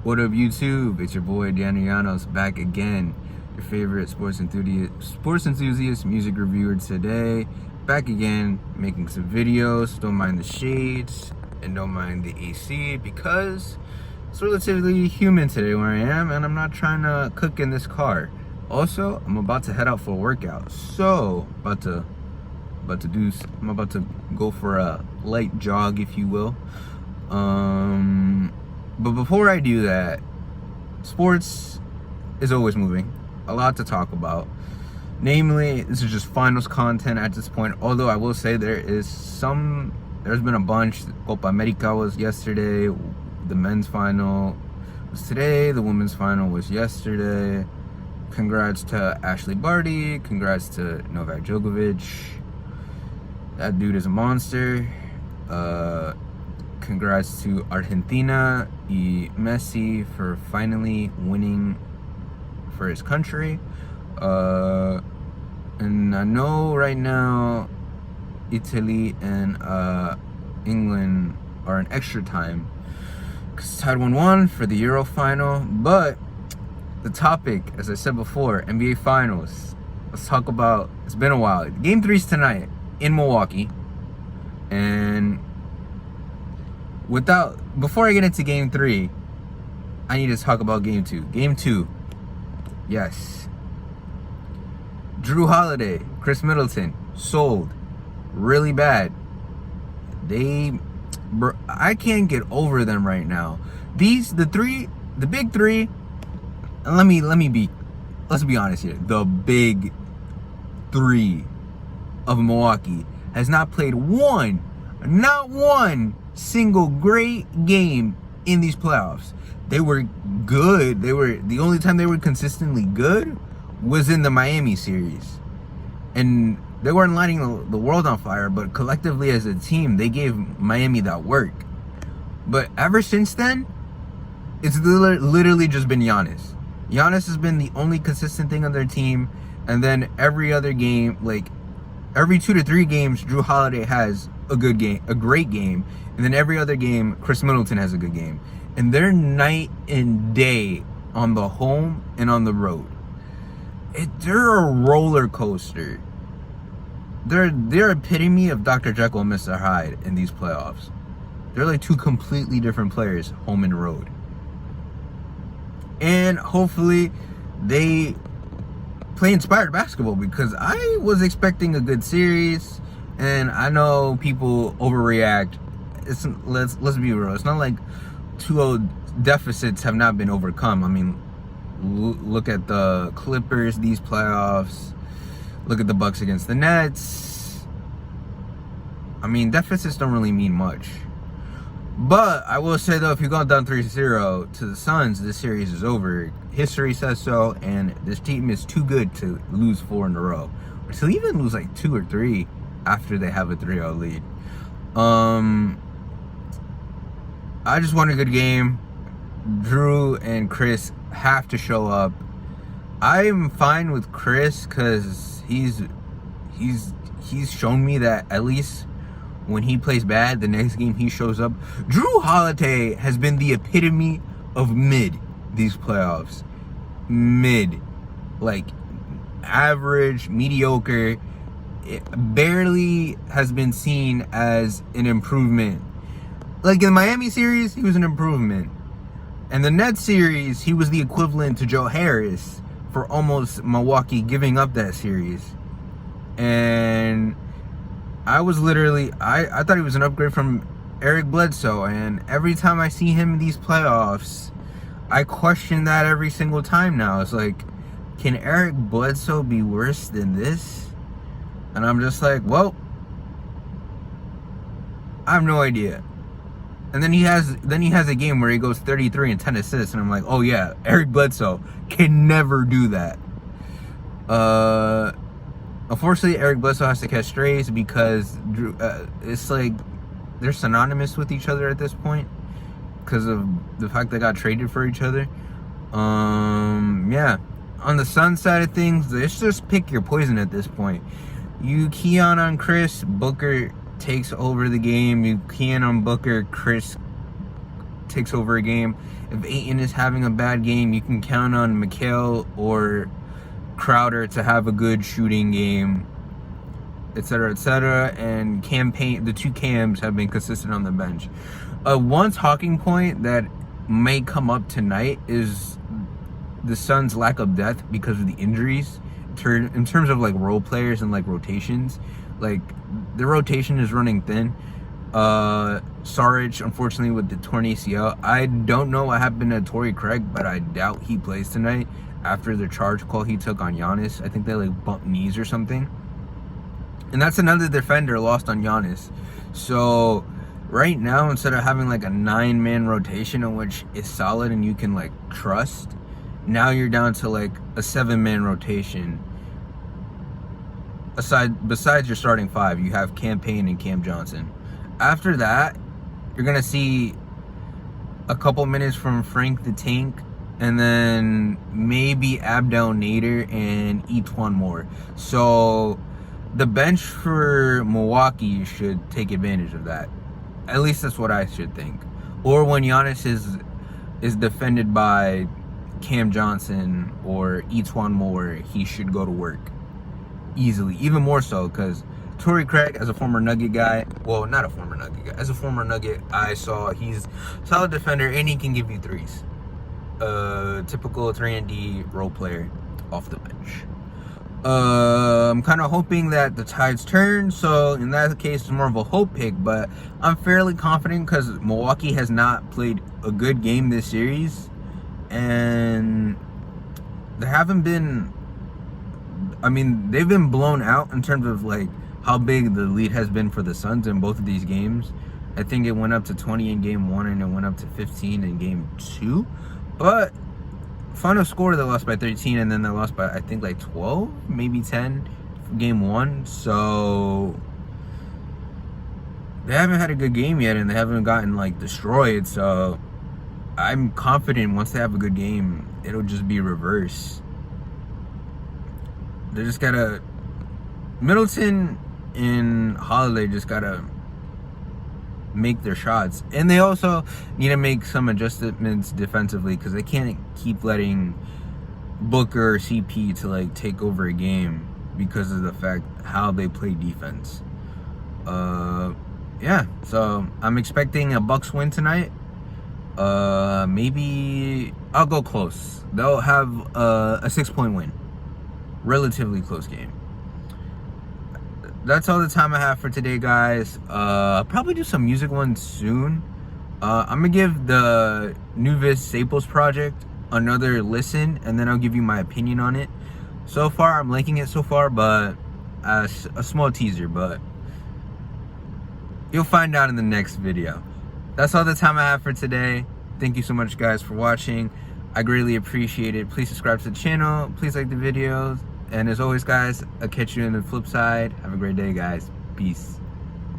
What up, YouTube? It's your boy Danny Llanos back again, your favorite sports enthusiast, music reviewer today. Back again, making some videos. Don't mind the shades and don't mind the AC because it's relatively humid today where I am, and I'm not trying to cook in this car. Also, I'm about to head out for a workout, so I'm about to go for a light jog, if you will. But before I do that, sports is always moving. A lot to talk about. Namely, this is just finals content at this point. Although I will say there's been a bunch. Copa America was yesterday. The men's final was today. The women's final was yesterday. Congrats to Ashley Barty. Congrats to Novak Djokovic. That dude is a monster. Congrats to Argentina y Messi for finally winning for his country. And I know right now Italy and England are in extra time because it's tied 1-1 for the Euro final. But the topic, as I said before, NBA Finals. Let's talk about, it's been a while. Game 3's tonight in Milwaukee. And before I get into Game 3, I need to talk about Game 2. Game 2, yes. Drew Holiday, Chris Middleton, sold really bad. I can't get over them right now. The big three, and let's be honest here. The big three of Milwaukee has not played not one single great game in these playoffs. They were good. The only time they were consistently good was in the Miami series. And they weren't lighting the world on fire, but collectively as a team, they gave Miami that work. But ever since then, it's literally just been Giannis. Giannis has been the only consistent thing on their team. And then every other game, like every 2 to 3 games, Drew Holiday has a great game. And then every other game, Chris Middleton has a good game. And they're night and day on the home and on the road. They're a roller coaster. They're epitome of Dr. Jekyll and Mr. Hyde in these playoffs. They're like two completely different players, home and road. And hopefully they play inspired basketball, because I was expecting a good series. And I know people overreact. Let's be real. It's not like 2-0 deficits have not been overcome. I mean, look at the Clippers these playoffs. Look at the Bucks against the Nets. I mean, deficits don't really mean much. But I will say though, if you go down 3-0 to the Suns, this series is over. History says so, and this team is too good to lose 4 in a row, or to even lose like 2 or 3 after they have a 3-0 lead. I just want a good game. Drew and Chris have to show up. I'm fine with Chris because he's shown me that at least when he plays bad, the next game he shows up. Drew Holiday has been the epitome of mid these playoffs. Mid. Like average, mediocre. It barely has been seen as an improvement. Like in the Miami series, he was an improvement. And the Nets series, he was the equivalent to Joe Harris for almost Milwaukee giving up that series. And I was literally, I thought he was an upgrade from Eric Bledsoe. And every time I see him in these playoffs, I question that every single time now. It's like, can Eric Bledsoe be worse than this? And I'm just like, well, I have no idea. And then he has a game where he goes 33 and 10 assists, and I'm like, oh yeah, Eric Bledsoe can never do that. Unfortunately, Eric Bledsoe has to catch strays because it's like they're synonymous with each other at this point because of the fact they got traded for each other. Yeah. On the Suns side of things, it's just pick your poison at this point. You key on Chris, Booker takes over the game. You key in on Booker, Chris takes over a game. If Ayton is having a bad game, you can count on Mikal or Crowder to have a good shooting game, etc., etc. And the two Cams have been consistent on the bench. One talking point that may come up tonight is the Suns' lack of depth because of the injuries. In terms of like role players and like rotations, like the rotation is running thin. Saric, unfortunately, with the torn ACL. I don't know what happened to Torrey Craig, but I doubt he plays tonight after the charge call he took on Giannis. I think they like bumped knees or something. And that's another defender lost on Giannis. So right now, instead of having like a 9-man rotation in which is solid and you can like trust, now you're down to like a 7-man rotation. Besides your starting 5, you have Cam Payne and Cam Johnson. After that, you're gonna see a couple minutes from Frank the Tank, and then maybe Abdel Nader and Etuan Moore. So the bench for Milwaukee should take advantage of that. At least that's what I should think. Or when Giannis is defended by Cam Johnson or Etuan Moore, he should go to work easily. Even more so because Torrey Craig, as a former Nugget guy, well, not a former Nugget guy, as a former Nugget, I saw he's a solid defender and he can give you threes. Typical 3-and-D role player off the bench. I'm kind of hoping that the tides turn, so in that case it's more of a hope pick, but I'm fairly confident because Milwaukee has not played a good game this series, and there haven't been, I mean, they've been blown out in terms of like how big the lead has been for the Suns in both of these games. I think it went up to 20 in game 1 and it went up to 15 in game 2, but final score, they lost by 13, and then they lost by, I think, like 12, maybe 10 game 1. So they haven't had a good game yet, and they haven't gotten like destroyed. So I'm confident once they have a good game, it'll just be reverse. They just gotta, Middleton and Holiday just gotta make their shots, and they also need to make some adjustments defensively because they can't keep letting Booker or CP to like take over a game because of the fact how they play defense. Yeah, so I'm expecting a Bucks win tonight. Maybe I'll go close. They'll have a 6-point win, relatively close game. That's all the time I have for today, guys. Probably do some music ones soon. I'm gonna give the Nuvis Staples project another listen, and then I'll give you my opinion on it. So far, I'm liking it so far, but a small teaser, but you'll find out in the next video. That's all the time I have for today. Thank you so much, guys, for watching. I greatly appreciate it. Please subscribe to the channel. Please like the videos. And as always, guys, I'll catch you in the flip side. Have a great day, guys. Peace.